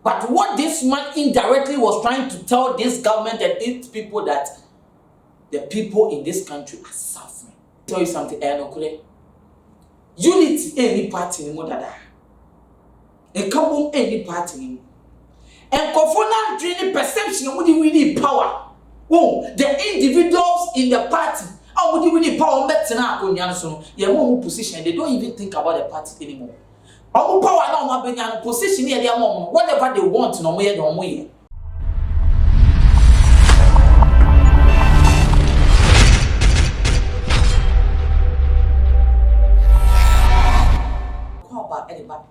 But what this man indirectly was trying to tell this government and its people that the people in this country are suffering. Tell you something, unity any party anymore dada. A couple any party anymore. And Kofona dreaming perception would we need power. Oh, the individuals in the party. How would you need power? Your position. They don't even think about the party anymore. Our power now being in position here, their mom, whatever they want, no more, no more.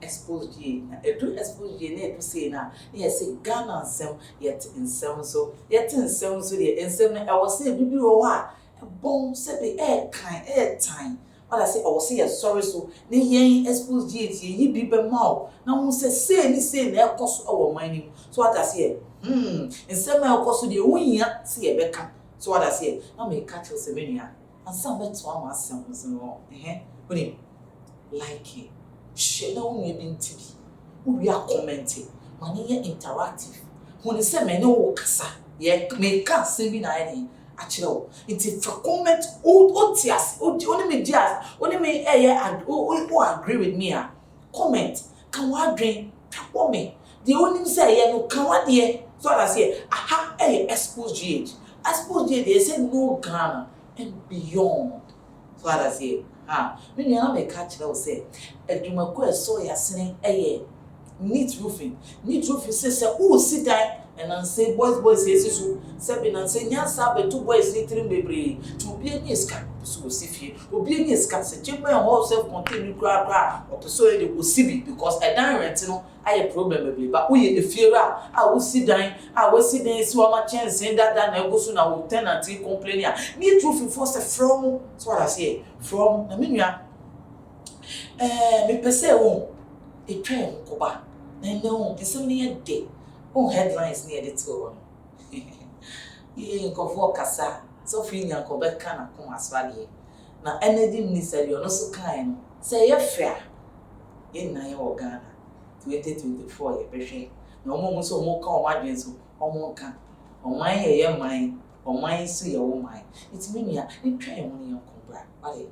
Xposed ye, a true Xposed ye, near to say now, yes, a gun and some, yet in some so, yet in some so, and some I was saying, be a bomb, said the air time. But I say, I will say a sorry so, the ye Xposed ye be be mouth. Now, say, any say, their cost our mining. So what I say, and some of course, the wing, see a becca. So what I say, I may catch your Semenia, and some bets one myself, when him like it. She don't mean to be. We are commenting. Money interactive. When you say many workers, ye make us saving ID. Actually, it's a comment. Otias, only me just, only me agree with me. Comment. Can one drink? Me. The only say no. Can one dear? So I say, aha, Xposed age. Xposed age. They say no Ghana and beyond. So I say. Me nyana me catch will say adwumako so ya sene neat roofing say who sit down and say boys say so seven and say nya sabe two boys need three bebre to be any scan so sifie obi any scan say chimba and all self contained kra or so dey go sibi because a dan rent no aye problem bebre but we the fear we sit down so ma chance that na go so na we tenant complain neat roofing for say from so what I say from na menua me pese won e twen koba na no nsem ne dey on headlines near the tour. You go for Cassa, so feeling a Quebec can come as valley. Now, energy minister, you're not so kind. Say you're fair. In Naya or Ghana, 2024, you're patient. No more so more call my beans or more can. On my hair, mine, or mine, see your own mind. It's me, you try money on Cobra. Valley.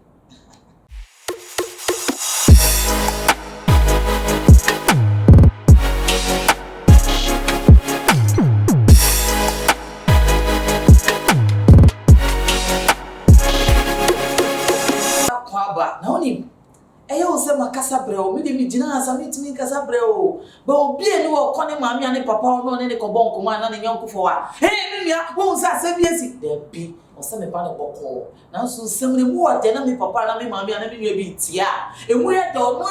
Makasa breo, me de mi jina sa mi timi kasa breo. Ba obi eni wo kone maami ane papa ono ne ko bon ko ma na ne nyonko fo wa. Hey me nua, wo nsa se bi esi. De bi, o se me pa ne boko. Na so sem ne mu ade na me papa na me maami ane me nua bi tia. Emu ye do no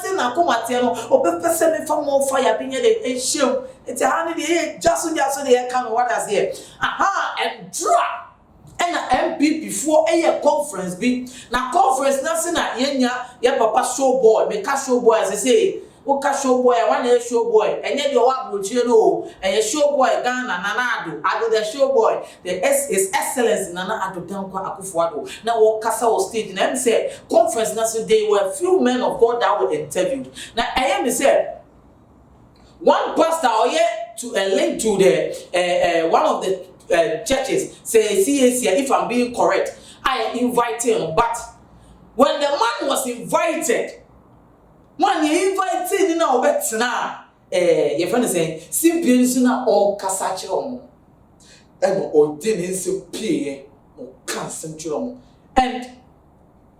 se na ko mate no, o be pese me fa mo fire bi nye de ehiem. Eti ha ne de jaso de e ka no what as here. Aha, and drop. And NPP before a conference be na conference na se na yenya ya papa show boy me ka show boy as I say o ka show boy one show boy enye de wa brochie no enye show boy Ghana Nana Addo the show boy the is excellence Nana Addo Danko Akufo-Addo na wo kasa o stage na me say conference na so they were few men of God that were interviewed na me say one pastor to a link to the one of the churches say CAC if I'm being correct I invited him but when the man was invited when he invited na obetina your friend is saying simply na all kasa chiro and o didn't say pay o cancel chiro and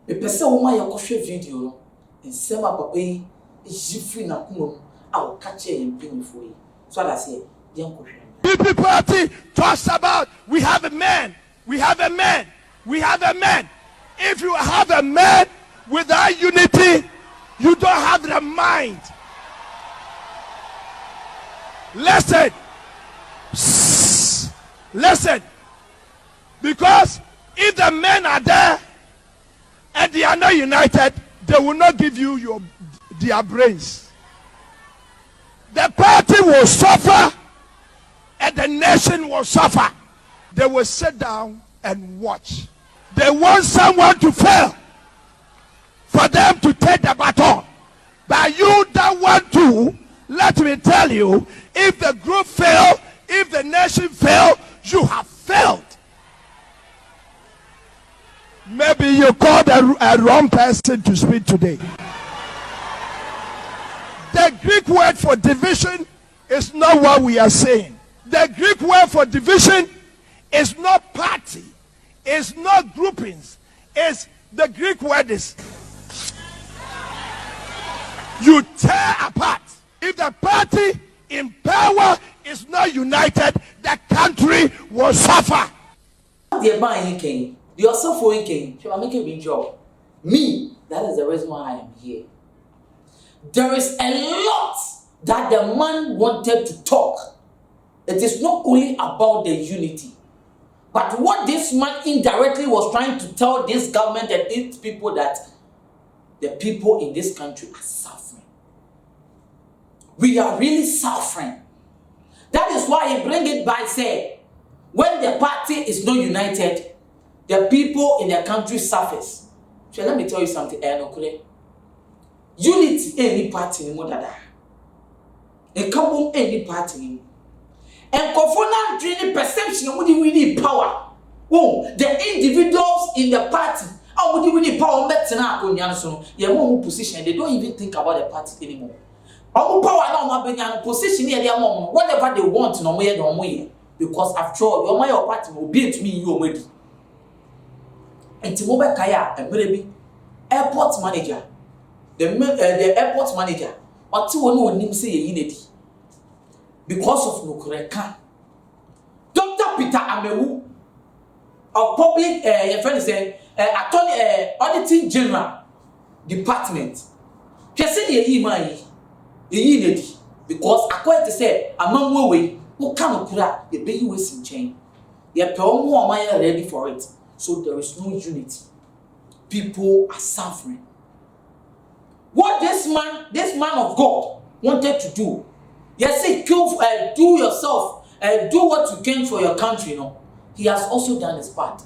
the person who my yakoshe video no nsema papa yi jifi na kuma I will catch him for you so that say dem ko NPP party talks about we have a man. If you have a man without unity, you don't have the mind. Listen. Because if the men are there and they are not united, they will not give you their brains. The party will suffer. And the nation will suffer. They will sit down and watch. They want someone to fail for them to take the baton. But you that want to let me tell you, if the group fail, if the nation fail, you have failed. Maybe you called a wrong person to speak today. The Greek word for division is not what we are saying. The Greek word for division is not party, it's not groupings. It's the Greek word is you tear apart. If the party in power is not united, the country will suffer. The man came, the also foreign came, she will make a big job. Me, that is the reason why I am here. There is a lot that the man wanted to talk. It is not only about the unity, but what this man indirectly was trying to tell this government and its people, that the people in this country are suffering. We are really suffering. That is why he bring it by saying, when the party is not united, the people in the country suffers. So let me tell you something, unity any party ni modada. Come any party ni. And confona dream perception of we need power. Oh, the individuals in the party, how would we need power better so your position, they don't even think about the party anymore. Our power now my position here their mom, whatever they want no more, because after all, your party will be to me you already. And Timobe Kaya and baby airport manager. The airport manager, or two one name say unity because of Nukureka. Dr. Peter Amewu of public attorney auditing general department. She said ye unity because according to say among way who can kura the baby was in chain. Ye more ready for it. So there is no unity. People are suffering. What this man of God wanted to do, yes, do yourself, do what you can for your country, he has also done his part.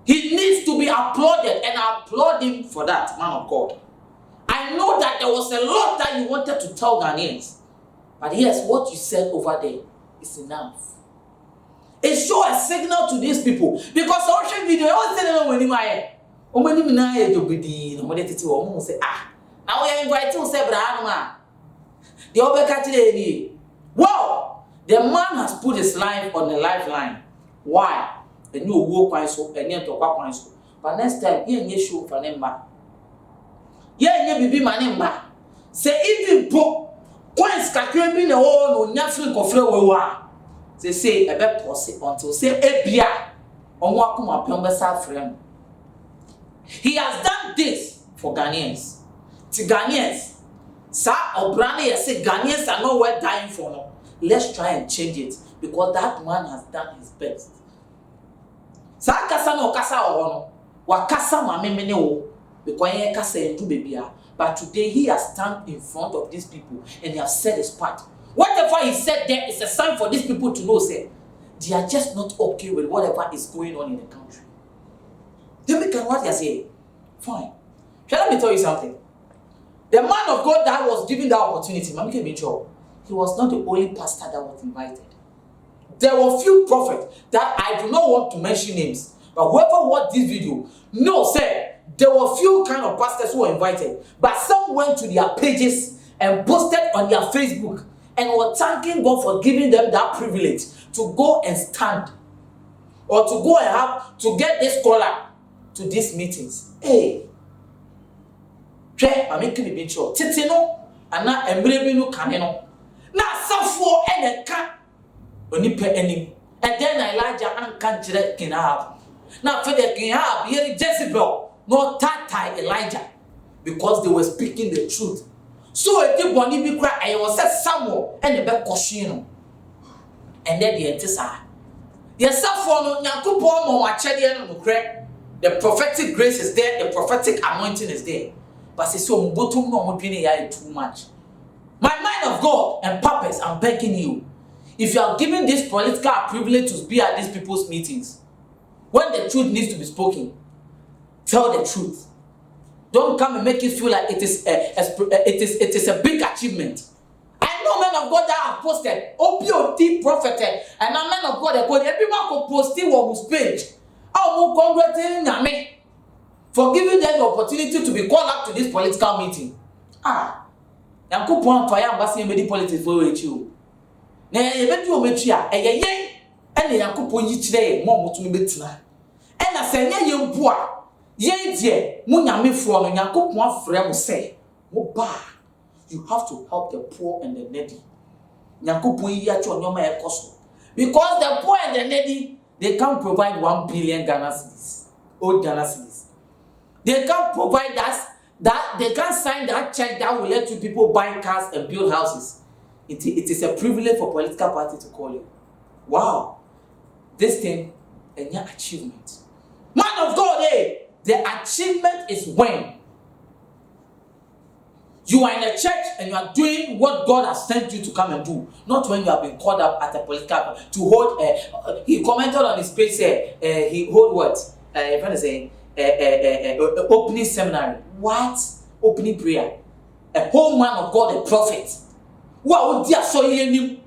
He needs to be applauded, and I applaud him for that, man of God. I know that there was a lot that you wanted to tell Ghanaians, but yes, what you said over there is enough. It shows a signal to these people, because I watched video, I was telling them when you are. Now we are invited to say, wow, the man has put his life on the lifeline. Why? A new walk coin so, a near to coin so. But next time, you show for them back. Yeah, you be my name. Say, even book coins can be the whole no nothing of flow. They say, a bit possible until say, a beer on what come up on the friend. He has done this for Ghanaians. To Ghanaians, Sir Obrani has said Ghanaians are not worth dying for. No. Let's try and change it, because that man has done his best. Sir Kasa no Kasa Ohono, Wakasa Mamene o, because he Kasa endu bebia. But today he has stand in front of these people and he has said his part. Whatever he said there is a sign for these people to know, say, they are just not okay with whatever is going on in the country. They make what they say. Fine. Let me tell you something. The man of God that was given the opportunity, he was not the only pastor that was invited. There were few prophets that I do not want to mention names, but whoever watched this video knows that there were few kind of pastors who were invited, but some went to their pages and posted on their Facebook and were thanking God for giving them that privilege to go and stand, or to go and have to get this scholar to these meetings. Hey, I'm making a bit sure. Titino, and now Embrebino Caneno. Now, Safo and a cat when you pay any. And then Elijah and can't can have. Now, for the king have here Jezebel, not Tata Elijah, because they were speaking the truth. So a deep one, if cry, I was at Samuel and the back Coshino. And then the Antissa. Yes, Safo, Nakupo, Machadian, no crack. The prophetic grace is there, the prophetic anointing is there. But it's so too much. My mind of God and purpose, I'm begging you. If you are given this political privilege to be at these people's meetings, when the truth needs to be spoken, tell the truth. Don't come and make it feel like it is a big achievement. men of God that have posted, OPOT prophet, and a men of God, everyone could post it on his page. Oh, congratulating me for giving them the opportunity to be called up to this political meeting. Yanko point for ya ambassador medi politics for you. Na ye be do ometua eye yen ene yanko point yi kire mo motumi betina. E na se nya ye mpu a yen die mo nyamefo no yanko point afre mo say mo ba you have to help the poor and the needy. Yanko point yi acho nyoma e koso because the poor and the needy they can't provide 1 billion Ghana cedis. Old Ghana cedis. They can't provide us that they can't sign that check that will let you people buy cars and build houses. It is a privilege for political party to call you. Wow. This thing and your achievement. Man of God, the achievement is when you are in a church and you are doing what God has sent you to come and do. Not when you have been called up at a political party to hold. He commented on his page, he hold what? If I say, opening seminary. What? Opening prayer. A whole man of God, a prophet. Wow, dear, so you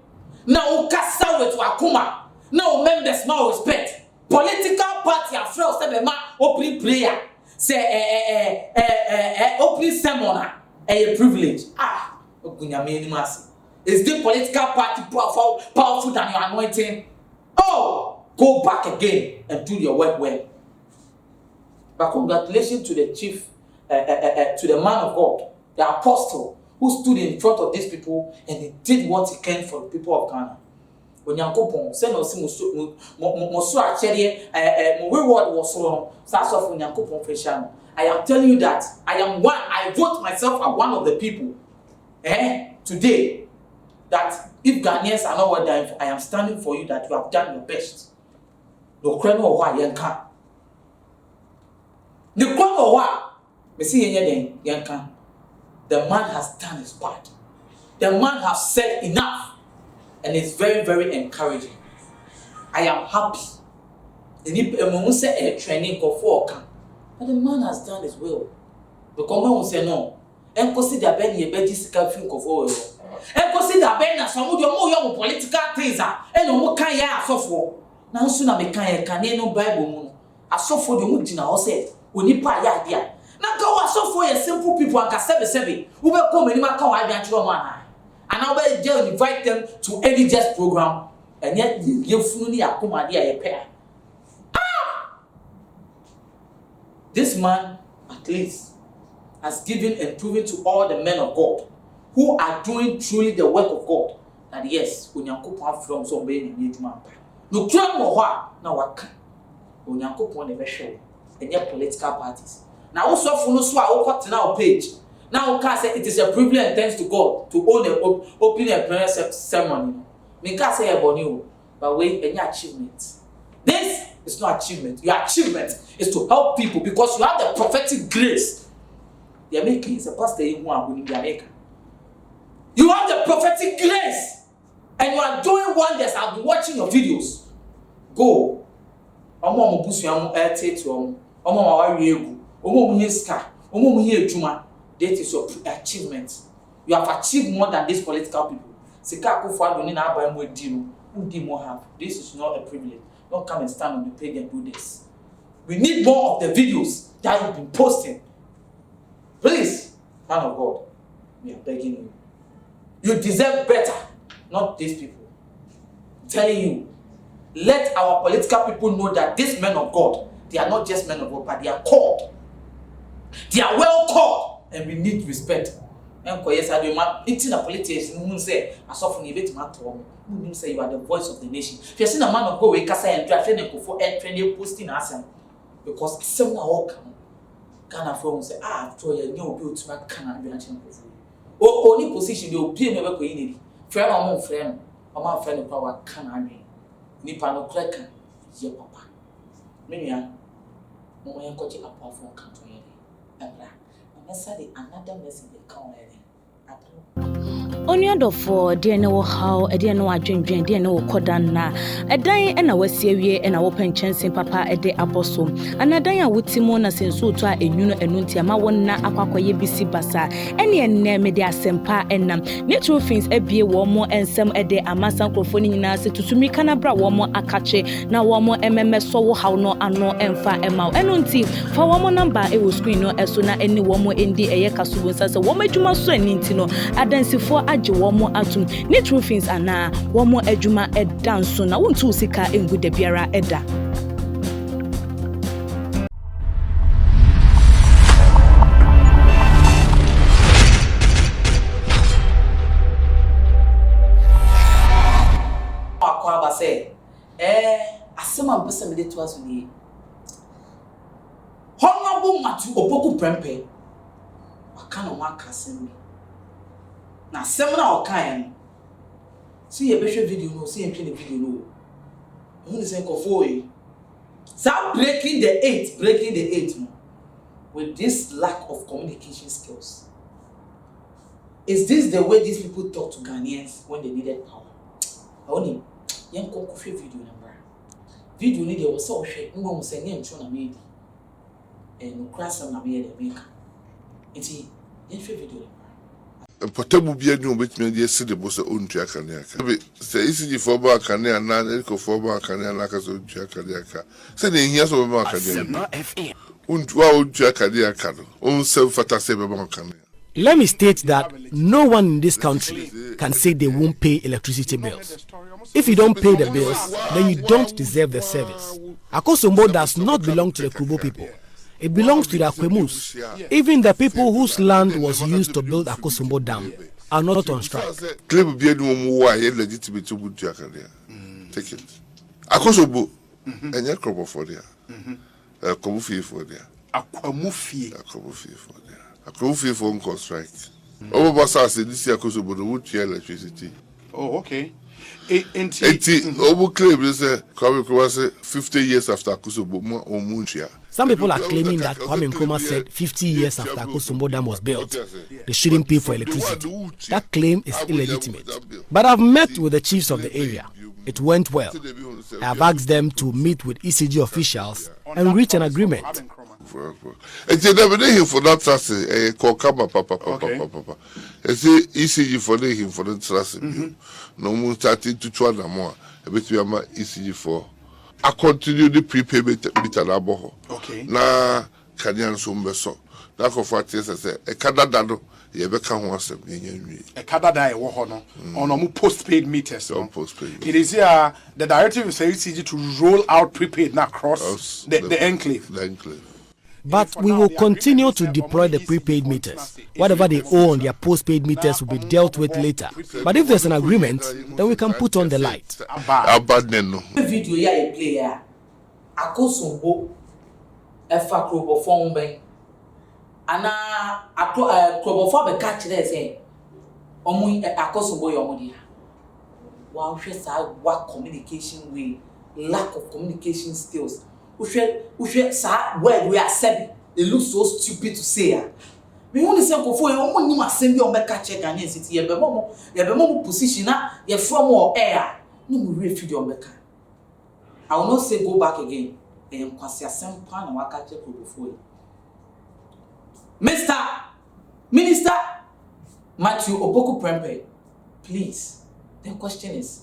now cast with Wakuma. Now members now respect. Political party are first step man opening prayer. Say opening sermon a privilege. Is the political party powerful than your anointing? Oh, go back again and do your work well. But congratulations to the chief, to the man of God, the apostle, who stood in front of these people and he did what he can for the people of Ghana. When Yankopon send us Mosu actually, reward was so from Yankopon fashion. I am telling you that I vote myself as one of the people today that if Ghanaians are not what I am standing for you that you have done your best. No crane or why yanka. The crane or what? Me see yanka. The man has done his part. The man has said enough. And it's very, very encouraging. I am happy. And if a say a training for 4 but the man has done his will. Because man will say no. And consider Ben ye bejisical film of oil. And consider Ben as some of your more young political things and no can ya so for. Now soon I can no Bible. I saw for the Mujina or said, when you buy ya dear. Now go so for a simple people and can who will come and come I got your man. And I'll be invite them to any just program, and yet you fully akuma dia a pair. This man, at least, has given and proven to all the men of God who are doing truly the work of God that yes, when you from somebody in need man. No crime or what now what when you never show and yet political parties. Now also for no swat now page. Now, can say it is a privilege and thanks to God to own open a prayer ceremony. Me can't say about you, but wait, any achievement. This is not achievement. Your achievement is to help people because you have the prophetic grace. The American is a pastor who are winning the American. You have the prophetic grace, and you are doing wonders. I've been watching your videos. Go. That is your achievement. You have achieved more than these political people. This is not a privilege. Don't come and stand on the page and do this. We need more of the videos that you've been posting. Please, man of God, we are begging you. You deserve better, not these people. I'm telling you, let our political people know that these men of God, they are not just men of God, but they are called. They are well called. And we need respect. And yes, I do my eating a politician who say, I saw from you matter. Who say you are the voice of the nation. If you're seeing a man of go away, Casa and Draft and go for training posting us because some are come. Ghana from say, after you know, built to my Canadian. Oh, only position you'll be never going. Friend or more friend, or my friend of power Canadian. Nipano Cracker, your papa. Minia, no one coaching a powerful country. Another message they come Only Addo for dear no how a dear no adwendwen dear no kodan na edan na wasiewie na wo penchensin papa ede abosom anadan a wotimo na senso to a enwunu enunti ama won na akwakoye bisi basa ene enne me de asempa enam natural things ebie wo mo ensem ede amasan krofo ni nyina se tutumi kana bra wo mo akache na wo mo ememe so wo haw no ano emfa ema enunti fa wo mo number e wo screen no eso na eni wo mo endi eye kaso wonsa se wo madwuma so aninti no adansifo age womo atum ne true things ana womo adwuma edanso na wontu sika engu da biara eda akwa ba say asema mpesa me de to aso ni honorable matu opoku prempe aka no aka asem na asem na okan see ye behwe video no see ye twe video no who is saying kofoi start breaking the eight with this lack of communication skills. Is this the way these people talk to Ghanaians when they needed power? Only young coffee video number. Video need was so shit, no one saying name to made and no crash on a made a maker. It's a video number. Portable be a new bit media city was own Jackaniaka. Say, easy for Bacania, Nanco for Bacaniakas of Jackaniaka. Sending years of Macania. Wow, Jackaniaka, own self fatasebe. Let me state that no one in this country can say they won't pay electricity bills. If you don't pay the bills, then you don't deserve the service. Akosombo does not belong to the Kubo people. It belongs to the Akwemus. Even the people whose land was used to build Akosombo Dam are not on strike. Take it. Akosombo, and your crop for there. Akwamufi for there. Akwamufi for there. Akwamufi for on strike. Over Bassa said this year Akosombo would share electricity. Oh, okay. 80 Obu claim is a 50 years after Akosombo or Munchia. Some people are claiming that Kwame Nkrumah said 50 years after Akosombo Dam was built, they shouldn't pay for electricity. That claim is illegitimate. But I've met with the chiefs of the area. It went well. I have asked them to meet with ECG officials and reach an agreement. And you never him for that trust. Papa. And say ECG for him for the trust. No more starting to try more. A bit we are ECG for. I continue the prepayment bit at Aboho. Okay. Na Canadian Sumbeso. Na Kofati says, a Canada, you become one step. A Canada, on postpaid meters. Postpaid. It is here the directive is ECG to roll out prepaid now across the enclave. The enclave. But we will continue to deploy the prepaid meters. Whatever they owe on their postpaid meters will be dealt with later. But if there's an agreement, then we can put on the light. Video ya e play ya. Akosombo efa krobofon ben. Ana krobofon be catch there say omu Akosombo yomo dia. Wa hwe sa wa communication way, lack of communication skills. Ushe sa word we are said it looks so stupid to say. Me won say kofo e omo ni masem bi o be catch Ghanaian city ye be mo position na ye from or air. No mu refi di o be ka. I will not say go back again. E kwasi asem pa na wa catch kofo e. Minister Matthew Opoku Prempe, please. The question is,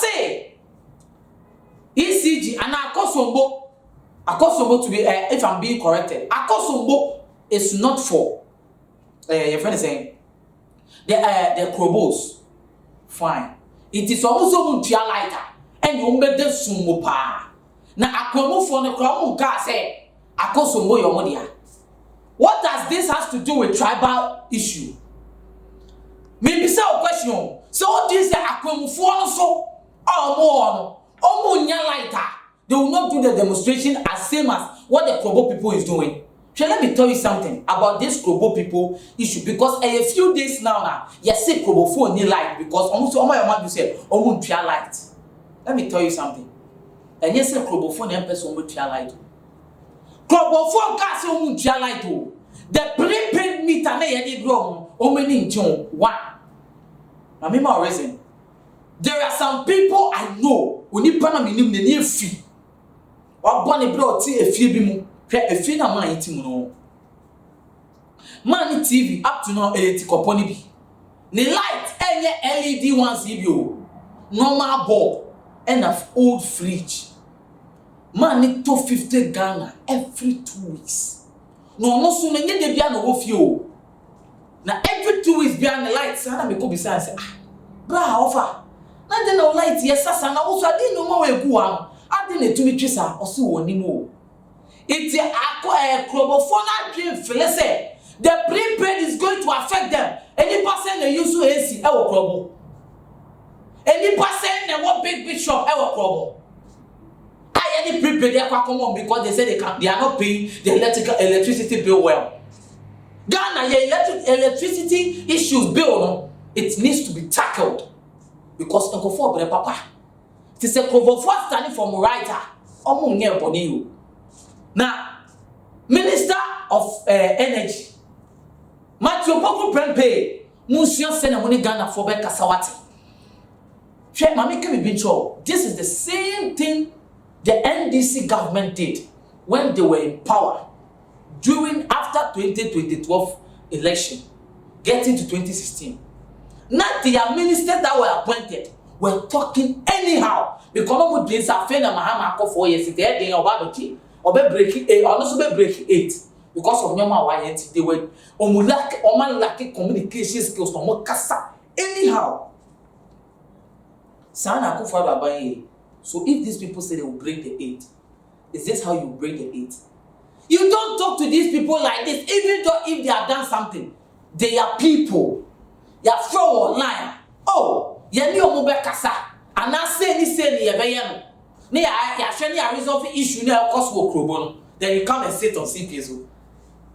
say ECG and Akosombo to be if I'm being corrected, Akosombo is not for your friend is saying the Krobos. Fine. It is also Muntia lighter and you make the Sumbo pa. Now Akromo for the Kromo car say Akosombo your money. What does this has to do with tribal issue? Maybe so question. So this Akromo for so more. They will not do the demonstration as same as what the Krobo people is doing. So let me tell you something about this Krobo people issue because a few days now, you see Krobo phone need light because almost all my mom said, "Oh, try light." Let me tell you something. And yes, Krobo phone and person will try light. Krobo phone can't say try light. The prepaid meter na yedi grow many in June? One. I mean, my reason. There are some people I know who need pana minimum the near fee. Or bonny brought tea a few bimu, a fin of my eating. Money TV up to now electric company be. The light any LED ones give you. Normal bulb and an old fridge. Money 250 Ghana every 2 weeks. No sooner get the piano of you. Now every 2 weeks behind the lights, and I may go beside and say, bra offer. Now then no light, yes, and also I didn't know where go on. I didn't to be trisa or so anymore. It's a chromophone dream Phyllis. The prepaid is going to affect them. Any person they use to AC, I will trouble. Any person they want big shop, I will trouble. I any prepaid they are come on because they say they are not paying the electricity bill well. Ghana, your electricity issues bill, no, it needs to be tackled because Uncle for papa. It is a cover for standing from writer. Now, Minister of Energy. Matthew Poko Prempe, Monsieur Senamoni Ghana for Becca Sawati. Check Mammy can be sure. This is the same thing the NDC government did when they were in power during after 2012 election, getting to 2016. Not the ministers that were appointed were talking anyhow because of this affair na Mahama 4 years there they are breaking 8 or also breaking 8. Because of Nyama YNT, they were lacking communication skills no more kasa. Anyhow, Sana Kufa Babaye. So if these people say they will break the 8, is this how you break the 8? You don't talk to these people like this, even though if they have done something. They are people. They are fraud or liar. Oh, you know more kasa. And I say you bayano. Ne ya shani a resolve issue na cause wo krobo. Then you come and sit on CPS.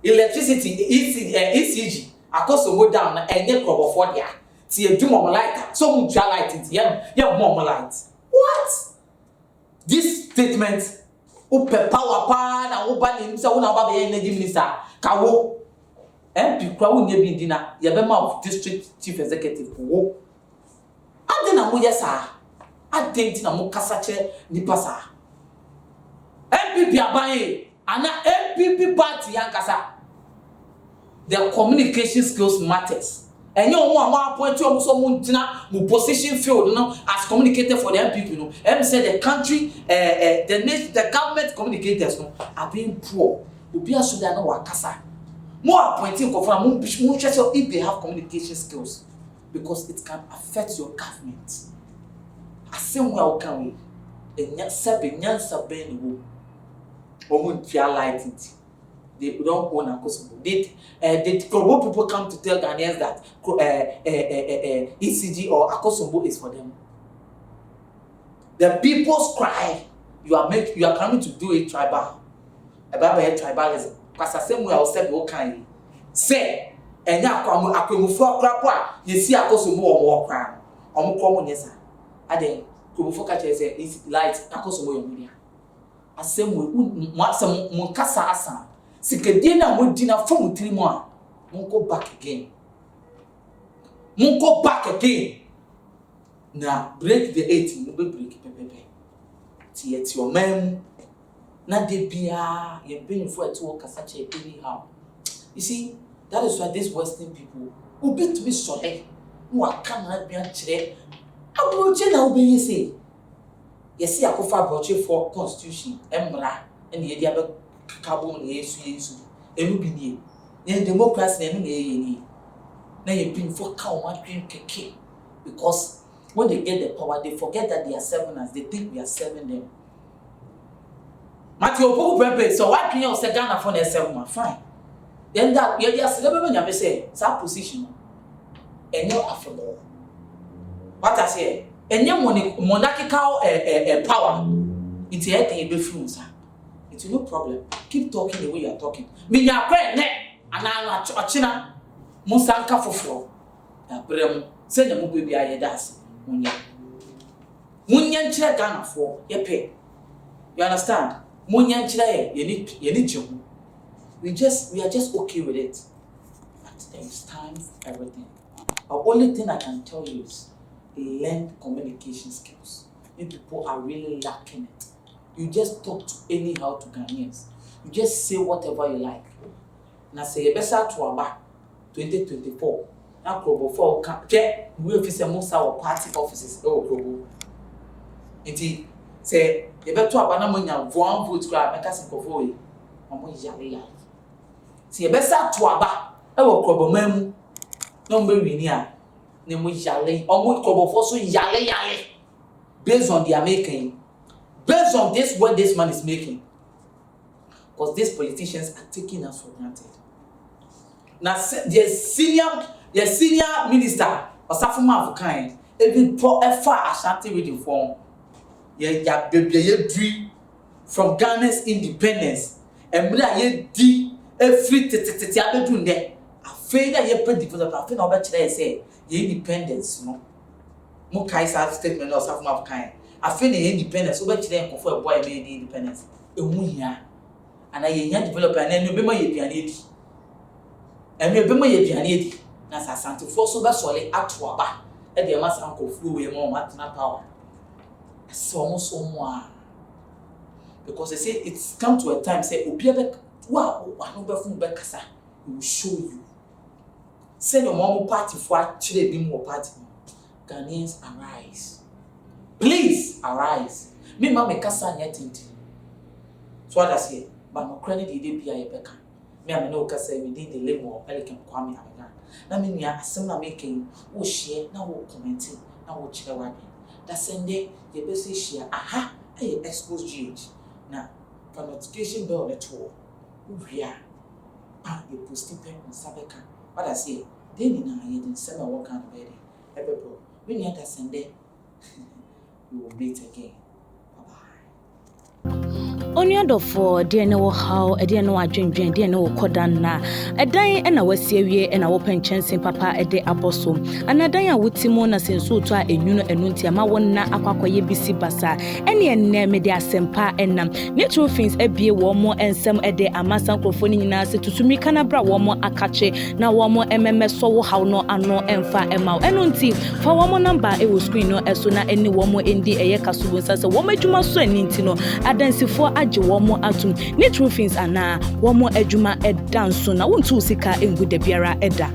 Electricity ECG akoso down na enye crop for dia ti edwuma light so mu twa light ti ya more light. What? This statement upe power pa na wo ba ni so wo na ba be energy minister kawo MP kwa wo nye bi ndina ya be ma of district chief executive wo ade na mo yesa ade na mo kasa che nipa sa NPP abaye ana NPP party yankasa. Their communication skills matters. And you want point to mu position field no as communicated for the NPP no. Say the country the government communicators no are being poor. Obi aso da no wakasa. More appointing for if they have communication skills because it can affect your government. Asem well can we enya nyansa ben wo. Omo tia light it. They don't own a cosmo. Did people come to tell Ghanaians that ECG or Akosombo is for them? The people's cry. You are coming to do a tribal. About tribalism. Because the same way I said, okay, say, and now come for crap. You see Akosombo or more crime. Or more yes, I then Kubufoka is light Akosombo media. A same way, some Mukasa Asa. Sikadina would dinner from 3 months. Won't go back again. Won't go back again. Now break the 18, no break pepe. It's your man. Not the beer, you're paying for it to work as such a anyhow. You see, that is why these Western people who beat me so who are cannot be today. I will now be say. You see, I could fight for constitution, Emra, and the other. Carbon yesu enu bi nie yen democracy enu na ye na ye pin for cow ma dream keke because when they get the power they forget that they are serving us. They think we are serving them. Matthew Poko Prempe so why can you say Ghana for the 7 months fine then that you just never nyame say that position enyo afemo what I say enyo monarchical power it's here can be free sir. It's no problem. Keep talking the way you are talking. Me ya kwen ne ana achina musanka foforo. Abrem say na mo baby aye das. Munya nchire Ghana for ye pay. You understand? Munya nchire ye ni jehu. We are just okay with it. But there is time for everything. The only thing I can tell you is learn communication skills. You people are really lacking it. You just talk to anyhow to Ghanaians. You just say whatever you like. Now say you better to about 2024. Now Krobo for okay, we office most our party offices. Oh Krobo. Iti say you better to about na monya one vote crowd make us go for you. Omo yale. See you better to about Krobo memu. No be wini a ne mo yale. Omo Krobo for so yale. Based on their making. Based on this, what this man is making. Because these politicians are taking us for granted. Now, the senior minister, Osafuma Afukan, every far Ashanti reading form, from Ghana's independence, and we di every doing there. I feel that you're pretty developed. I feel now better say independence, no. Mo kaisa statement of Osafuma Afukan. I feel the independence over today for a boy made the independence. And I young developer and you remember ye pianidi. And you remember ye pianidi. Nasa Santo for so that's all at Waba. At the mass uncle flew away more matna power. I saw almost so more. Because they say it's come to a time, say, Upiabek, wow, one over from Bekasa, we will show you. Send your mom party for actually be more party. Ghanaians arise. Please arise. Me mama kasa nyetinti. So what I say, but no credit the DPI beka. Me am no kasa within the label Pelican Kwame Abega. Na me nia asem na making wo share na wo commenting na wo chire wade. That Sunday you be say share aha e Xposed GH. Na for notification bell net wo. Wia. You post pen on Sabeka. What I say, they ni na ye den sema wo kan be dey. Ebebo. We nia that Sunday. We will meet again. Only for dear no how a dear no adwendwen dear no kodan na edan na wasiewie na wo penchen papa ede abosom anadan a wutimo na senso to a enwuno enunti ama wonna akwakoye bisi basa ene enne me de asempa enam natural things ebie wo mo ensem ede amasan krofoni nyina se tutumi kana bra wo mo akache na wo mo emmeso wo haw no ano emfa ema enunti fa wo mo number e wo screen no eso na eni wo mo endi eye kasubo nsa wo madwuma so aninti no adansifo age womo atum natural things ana womo adwuma edanso na wontu sika engu da biara eda